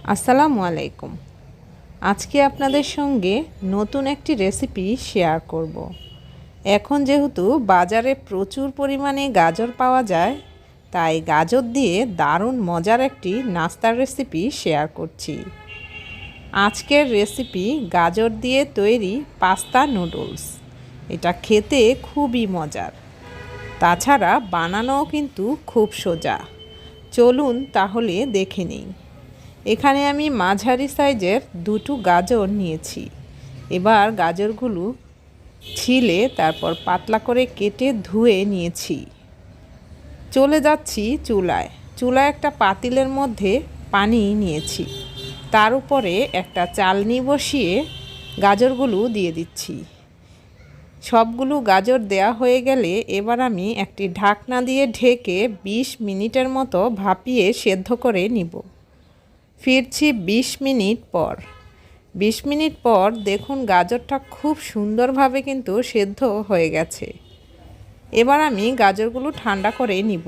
আসসালামু আলাইকুম। আজকে আপনাদের সঙ্গে নতুন একটি রেসিপি শেয়ার করব। এখন যেহেতু বাজারে প্রচুর পরিমাণে গাজর পাওয়া যায়, তাই গাজর দিয়ে দারুণ মজার একটি নাস্তার রেসিপি শেয়ার করছি। আজকের রেসিপি গাজর দিয়ে তৈরি পাস্তা নুডলস। এটা খেতে খুবই মজার, তাছাড়া বানানোও কিন্তু খুব সোজা। চলুন তাহলে দেখে নিই। এখানে আমি মাঝারি সাইজের দুটো গাজর নিয়েছি। এবার গাজরগুলো ছিলে তারপর পাতলা করে কেটে ধুয়ে নিয়েছি। চলে যাচ্ছি চুলায় একটা পাতিলের মধ্যে পানি নিয়েছি। তার উপরে একটা চালনি বসিয়ে গাজরগুলো দিয়ে দিচ্ছি। সবগুলো গাজর দেয়া হয়ে গেলে এবার আমি একটি ঢাকনা দিয়ে ঢেকে 20 মিনিটের মতো ভাপিয়ে সেদ্ধ করে নিব। ফিরছি 20 মিনিট পর। 20 মিনিট পর দেখুন গাজরটা খুব সুন্দরভাবে কিন্তু সেদ্ধ হয়ে গেছে। এবার আমি গাজরগুলো ঠান্ডা করে নিব।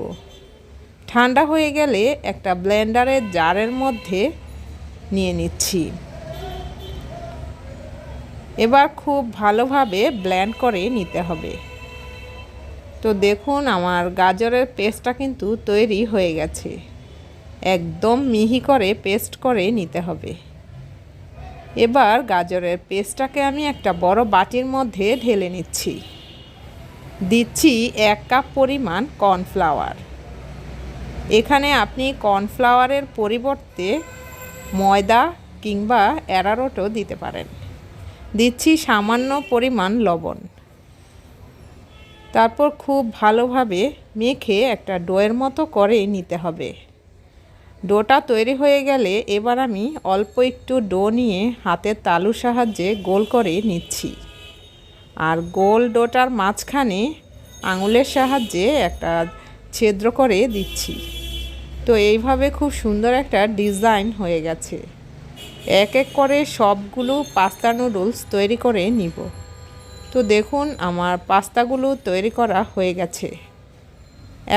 ঠান্ডা হয়ে গেলে একটা ব্লেন্ডারের জারের মধ্যে নিয়ে নিচ্ছি। এবার খুব ভালোভাবে ব্লেন্ড করে নিতে হবে। তো দেখুন আমার গাজরের পেস্টটা কিন্তু তৈরি হয়ে গেছে। একদম মিহি করে পেস্ট করে নিতে হবে। এবার গাজরের পেস্টটাকে আমি একটা বড় বাটির মধ্যে ঢেলে নিচ্ছি। দিচ্ছি 1 কাপ পরিমাণ কর্নফ্লাওয়ার। এখানে আপনি কর্নফ্লাওয়ারের পরিবর্তে ময়দা কিংবা অ্যারারুটও দিতে পারেন। দিচ্ছি সামান্য পরিমাণ লবণ। তারপর খুব ভালোভাবে মেখে একটা ডোয়ের মতো করে নিতে হবে। ডোটা তৈরি হয়ে গেলে এবার আমি অল্প একটু ডো নিয়ে হাতের তালুর সাহায্যে গোল করে নিচ্ছি। আর গোল ডোটার মাঝখানে আঙুলের সাহায্যে একটা ছিদ্র করে দিচ্ছি। তো এইভাবে খুব সুন্দর একটা ডিজাইন হয়ে গেছে। এক এক করে সবগুলো পাস্তা নুডলস তৈরি করে নিব। তো দেখুন আমার পাস্তাগুলো তৈরি করা হয়ে গেছে।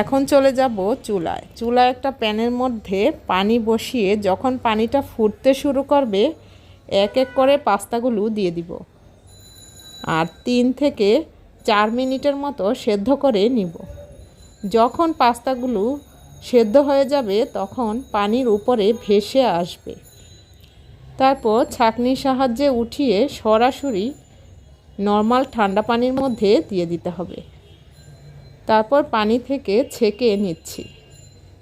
এখন চলে যাব চুলায় একটা প্যানের মধ্যে পানি বসিয়ে যখন পানিটা ফুটতে শুরু করবে এক এক করে পাস্তাগুলো দিয়ে দিব। আর 3 থেকে 4 মিনিটের মতো সেদ্ধ করে নিব। যখন পাস্তাগুলো সেদ্ধ হয়ে যাবে তখন পানির উপরে ভেসে আসবে। তারপর ছাঁকনির সাহায্যে উঠিয়ে সরাসরি নর্মাল ঠান্ডা পানির মধ্যে দিয়ে দিতে হবে। তারপর পানি থেকে ছেঁকে নিচ্ছি।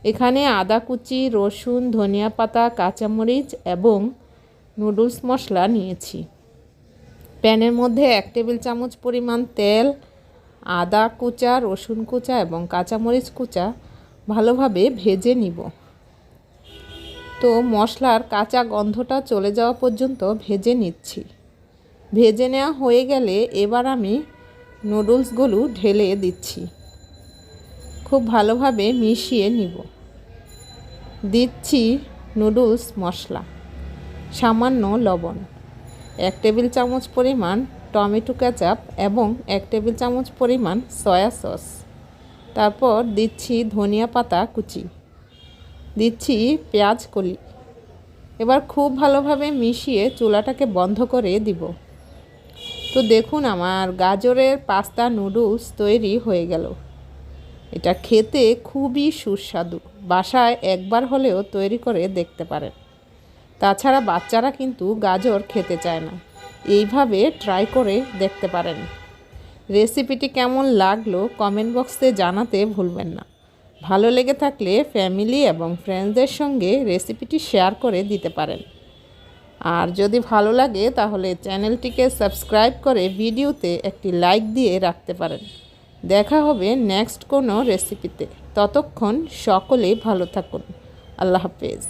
এখানে আদা কুচি, রসুন, ধনিয়া পাতা, কাঁচামরিচ এবং নুডলস মশলা নিয়েছি। প্যানের মধ্যে 1 টেবিল চামচ পরিমাণ তেল, আদা কুচা, রসুন কুচা এবং কাঁচামরিচ কুচা ভালোভাবে ভেজে নিব। তো মশলার কাঁচা গন্ধটা চলে যাওয়া পর্যন্ত ভেজে নিচ্ছি। ভেজে নেওয়া হয়ে গেলে এবার আমি নুডলসগুলো ঢেলে দিচ্ছি। খুব ভালোভাবে মিশিয়ে নিব। দিচ্ছি নুডলস মশলা, সামান্য লবণ, 1 টেবিল চামচ পরিমাণ টমেটো কেচাপ এবং 1 টেবিল চামচ পরিমাণ সয়া সস। তারপর দিচ্ছি ধনিয়া পাতা কুচি, দিচ্ছি পেঁয়াজ কলি। এবার খুব ভালোভাবে মিশিয়ে চুলাটাকে বন্ধ করে দিব। তো দেখুন আমার গাজরের পাস্তা নুডলস তৈরি হয়ে গেল। এটা খেতে খুবই সুস্বাদু। বাসায় একবার হলেও তৈরি করে দেখতে পারেন। তাছাড়া বাচ্চারা কিন্তু গাজর খেতে চায় না। এইভাবে ট্রাই করে দেখতে পারেন। রেসিপিটি কেমন লাগলো কমেন্ট বক্সে জানাতে ভুলবেন না। ভালো লেগে থাকলে ফ্যামিলি এবং ফ্রেন্ডসদের সঙ্গে রেসিপিটি শেয়ার করে দিতে পারেন। আর যদি ভালো লাগে তাহলে চ্যানেলটিকে সাবস্ক্রাইব করে ভিডিওতে একটি লাইক দিয়ে রাখতে পারেন। দেখা হবে নেক্সট কোনো রেসিপিতে। ততক্ষণ সকলে ভালো থাকুন। আল্লাহ হাফেজ।